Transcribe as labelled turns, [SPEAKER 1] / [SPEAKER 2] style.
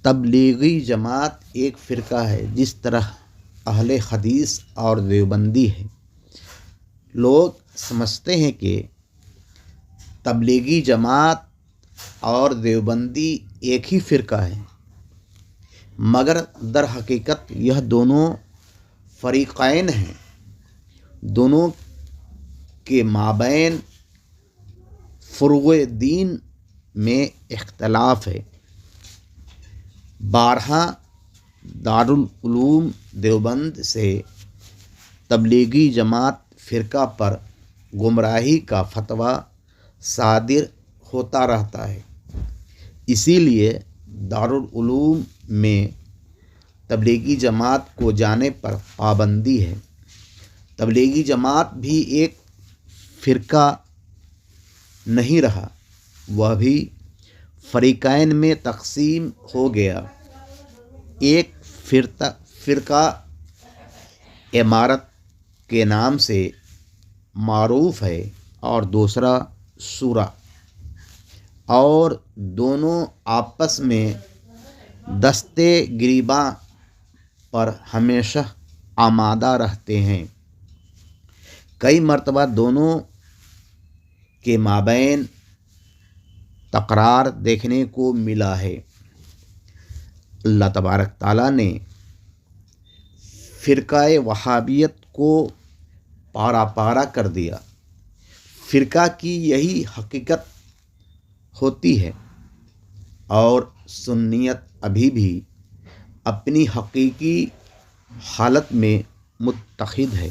[SPEAKER 1] تبلیغی جماعت ایک فرقہ ہے جس طرح اہل حدیث اور دیوبندی ہے۔ لوگ سمجھتے ہیں کہ تبلیغی جماعت اور دیوبندی ایک ہی فرقہ ہے، مگر در حقیقت یہ دونوں فریقین ہیں۔ دونوں کے مابین فروع دین میں اختلاف ہے۔ بارہا دارالعلوم دیوبند سے تبلیغی جماعت فرقہ پر گمراہی کا فتویٰ صادر ہوتا رہتا ہے، اسی لیے دارالعلوم میں تبلیغی جماعت کو جانے پر پابندی ہے۔ تبلیغی جماعت بھی ایک فرقہ نہیں رہا، وہ بھی فریقین میں تقسیم ہو گیا۔ ایک فرقہ امارت کے نام سے معروف ہے اور دوسرا شورا، اور دونوں آپس میں دستے گریباں پر ہمیشہ آمادہ رہتے ہیں۔ کئی مرتبہ دونوں کے مابین تکرار دیکھنے کو ملا ہے۔ اللہ تبارک تعالیٰ نے فرقہ وہابیت کو پارا پارا کر دیا۔ فرقہ کی یہی حقیقت ہوتی ہے، اور سنیت ابھی بھی اپنی حقیقی حالت میں متحد ہے۔